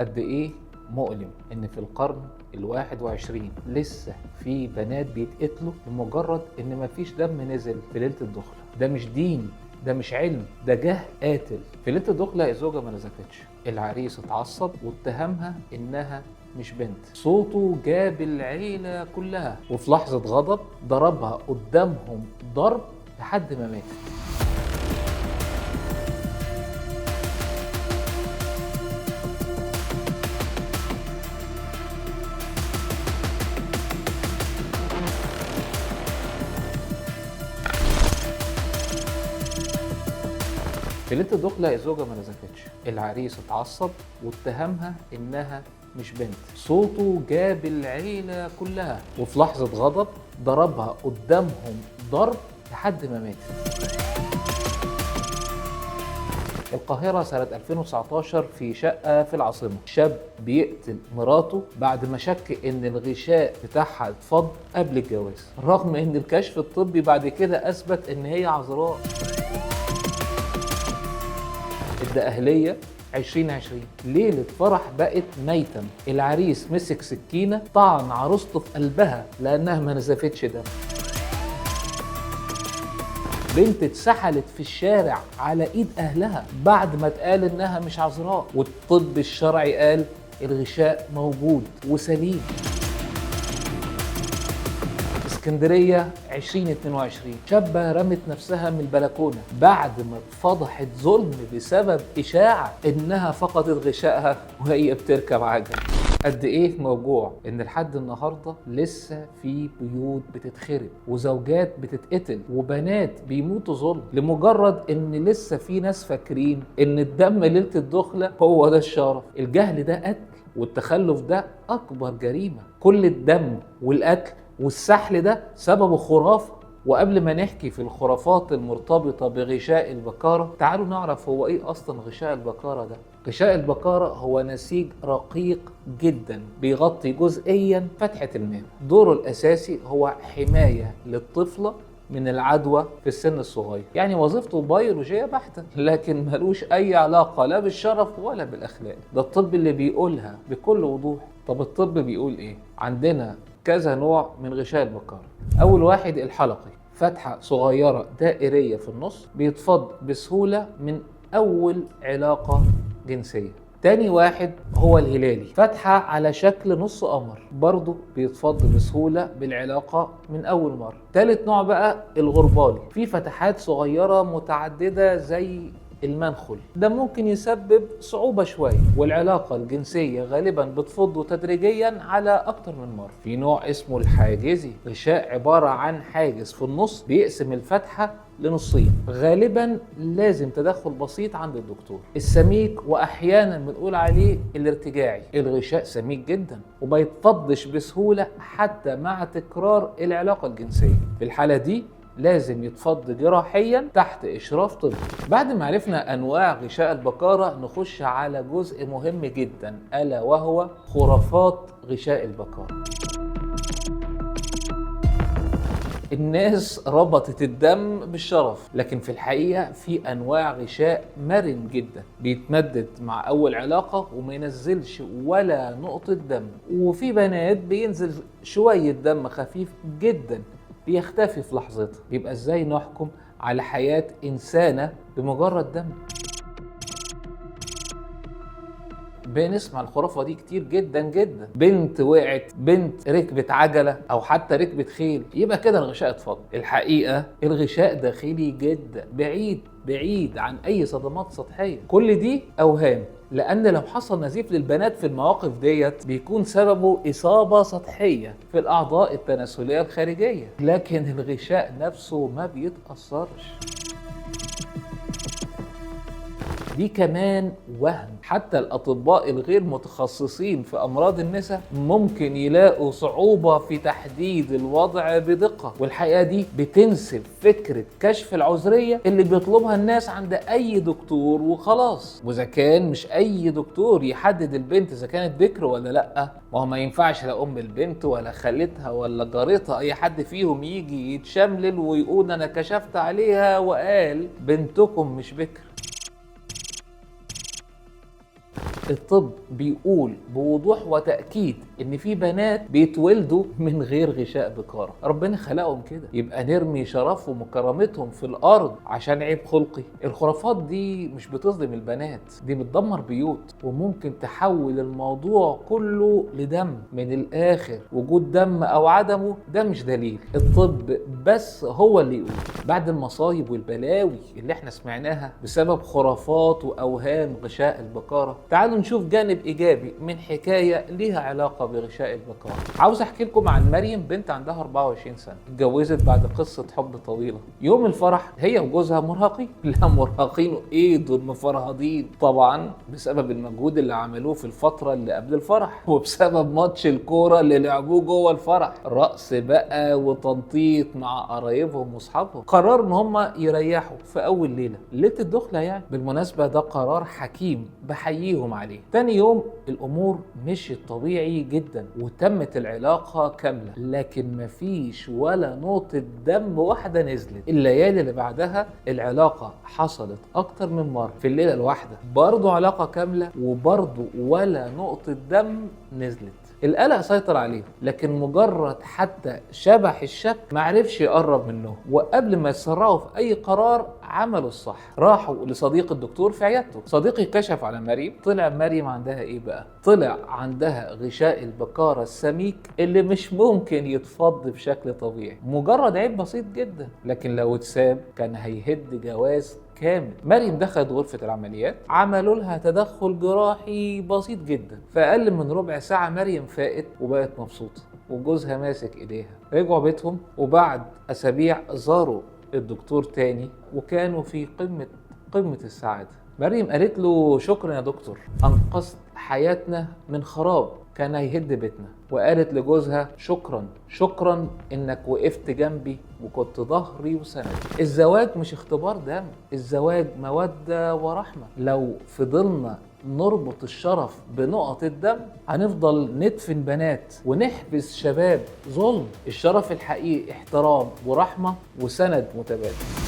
قد ايه مؤلم ان في القرن ال21 لسه في بنات بيتقتلوا لمجرد ان مفيش دم نزل في ليله الدخله. ده مش دين، ده مش علم، ده جه قاتل. في ليله الدخله الزوجه ما نزفتش، العريس اتعصب واتهمها انها مش بنت. صوته جاب العيله كلها، وفي لحظه غضب ضربها قدامهم ضرب لحد ما ماتت. في ليله الدخله الزوجه ما نزفتش، العريس اتعصب واتهمها انها مش بنت. صوته جاب العيله كلها، وفي لحظه غضب ضربها قدامهم ضرب لحد ما ماتت. القاهرة سنة 2019 في شقة في العاصمة، شاب بيقتل مراته بعد ما شك ان الغشاء بتاعها اتفض قبل الجواز، رغم ان الكشف الطبي بعد كده اثبت ان هي عذراء. الدقهلية 2020 ليلة فرح بقت ميتم، العريس مسك سكينة طعن عروسته في قلبها لأنها ما نزفتش دم. بنت اتسحلت في الشارع على ايد اهلها بعد ما اتقال انها مش عذراء، والطب الشرعي قال الغشاء موجود وسليم. اسكندرية 2022 شابة رمت نفسها من البلكونة بعد ما اتفضحت ظلم بسبب إشاعة إنها فقدت غشائها وهي بتركب عجل. قد إيه موجوع إن لحد النهاردة لسه في بيوت بتتخرب وزوجات بتتقتل وبنات بيموتوا ظلم لمجرد إن لسه في ناس فاكرين إن الدم ليلة الدخلة هو ده الشرف. الجهل ده قتل، والتخلف ده أكبر جريمة. كل الدم والقتل والسحل ده سببه خرافة. وقبل ما نحكي في الخرافات المرتبطة بغشاء البكارة، تعالوا نعرف هو ايه اصلا غشاء البكارة ده. غشاء البكارة هو نسيج رقيق جدا بيغطي جزئيا فتحة الماء. دوره الاساسي هو حماية للطفلة من العدوى في السن الصغير، يعني وظيفته بيولوجية بحتة، لكن ملوش اي علاقة لا بالشرف ولا بالاخلاق. ده الطب اللي بيقولها بكل وضوح. طب الطب بيقول ايه؟ عندنا كذا نوع من غشاء البكارة. أول واحد الحلقي، فتحة صغيرة دائرية في النص بيتفض بسهولة من أول علاقة جنسية. تاني واحد هو الهلالي، فتحة على شكل نص قمر، برضه بيتفض بسهولة بالعلاقة من أول مرة. تالت نوع بقى الغربالي، في فتحات صغيرة متعددة زي المنخل، ده ممكن يسبب صعوبة شوية، والعلاقة الجنسية غالبا بتفض تدريجيا على أكتر من مرة. في نوع اسمه الحاجزي، غشاء عبارة عن حاجز في النص بيقسم الفتحة لنصين، غالبا لازم تدخل بسيط عند الدكتور. السميك، وأحيانا بنقول عليه الارتجاعي، الغشاء سميك جدا وما يتفضش بسهولة حتى مع تكرار العلاقة الجنسية. في الحالة دي لازم يتفض جراحيا تحت إشراف طبي. بعد ما عرفنا أنواع غشاء البكارة نخش على جزء مهم جدا، ألا وهو خرافات غشاء البكارة. الناس ربطت الدم بالشرف، لكن في الحقيقة في أنواع غشاء مرن جدا بيتمدد مع أول علاقة وما ينزلش ولا نقطة دم، وفي بنات بينزل شوية دم خفيف جدا بيختفي في لحظتها. يبقى ازاي نحكم على حياة إنسانة بمجرد دم؟ بنسمع الخرافة دي كتير جدا جدا. بنت وقعت، بنت ركبت عجلة أو حتى ركبت خيل، يبقى كده الغشاء اتفض. الحقيقة الغشاء داخلي جدا، بعيد عن أي صدمات سطحية. كل دي أوهام، لأن لو حصل نزيف للبنات في المواقف ديت بيكون سببه إصابة سطحية في الأعضاء التناسلية الخارجية، لكن الغشاء نفسه ما بيتأثرش. دي كمان وهم. حتى الأطباء الغير متخصصين في أمراض النساء ممكن يلاقوا صعوبة في تحديد الوضع بدقة، والحقيقة دي بتنسب فكرة كشف العذرية اللي بيطلبها الناس عند أي دكتور وخلاص. وإذا كان مش أي دكتور يحدد البنت إذا كانت بكر ولا لأ، ما هو ما ينفعش لا أم البنت ولا خالتها ولا جارتها أي حد فيهم يجي يتشملل ويقول أنا كشفت عليها وقال بنتكم مش بكر. الطب بيقول بوضوح وتأكيد ان في بنات بيتولدوا من غير غشاء بكارة، ربنا خلقهم كده، يبقى نرمي شرفهم وكرامتهم في الارض عشان عيب خلقي؟ الخرافات دي مش بتظلم البنات، دي بتدمر بيوت وممكن تحول الموضوع كله لدم. من الاخر وجود دم او عدمه ده مش دليل، الطب بس هو اللي يقول. بعد المصايب والبلاوي اللي احنا سمعناها بسبب خرافات واوهام غشاء البكارة، تعالوا نشوف جانب ايجابي من حكاية ليها علاقة بغشاء البكارة. عاوز احكي لكم عن مريم، بنت عندها 24 سنة، اتجوزت بعد قصة حب طويلة. يوم الفرح هي وجوزها مرهقين. لا مرهقين ايه، دول مفرهدين طبعا بسبب المجهود اللي عملوه في الفترة اللي قبل الفرح، وبسبب ماتش الكورة اللي لعبوه جوه الفرح، رقص بقى وتنطيط مع قرايبهم واصحابهم. قرروا ان هم يريحوا في اول ليلة الدخلة يعني. بالمناسبة ده قرار حكيم بحييهم عليه. تاني يوم الامور مشيت طبيعي جدا وتمت العلاقة كاملة، لكن مفيش ولا نقطة دم واحدة نزلت. الليالي اللي بعدها العلاقة حصلت اكتر من مرة، في الليلة الواحدة برضو علاقة كاملة وبرضو ولا نقطة دم نزلت. القلق سيطر عليهم، لكن مجرد حتى شبح الشك معرفش يقرب منهم. وقبل ما يتسرعوا في اي قرار عملوا الصح، راحوا لصديق الدكتور في عيادته. صديقي كشف على مريم، طلع مريم عندها ايه بقى؟ طلع عندها غشاء البكارة السميك اللي مش ممكن يتفض بشكل طبيعي. مجرد عيب بسيط جدا، لكن لو اتساب كان هيهد جواز كامل. مريم دخلت غرفة العمليات، عملوا لها تدخل جراحي بسيط جدا. في أقل من ربع ساعة مريم فاقت وبقت مبسوطة وجوزها ماسك إيديها. رجعوا بيتهم وبعد أسابيع زاروا الدكتور تاني وكانوا في قمة السعادة. مريم قالت له شكرا يا دكتور، أنقذت حياتنا من خراب كان هيهد بيتنا. وقالت لجوزها شكرا انك وقفت جنبي وكنت ظهري وسندي. الزواج مش اختبار دم، الزواج مودة ورحمة. لو فضلنا نربط الشرف بنقط الدم هنفضل ندفن بنات ونحبس شباب ظلم. الشرف الحقيقي احترام ورحمة وسند متبادل.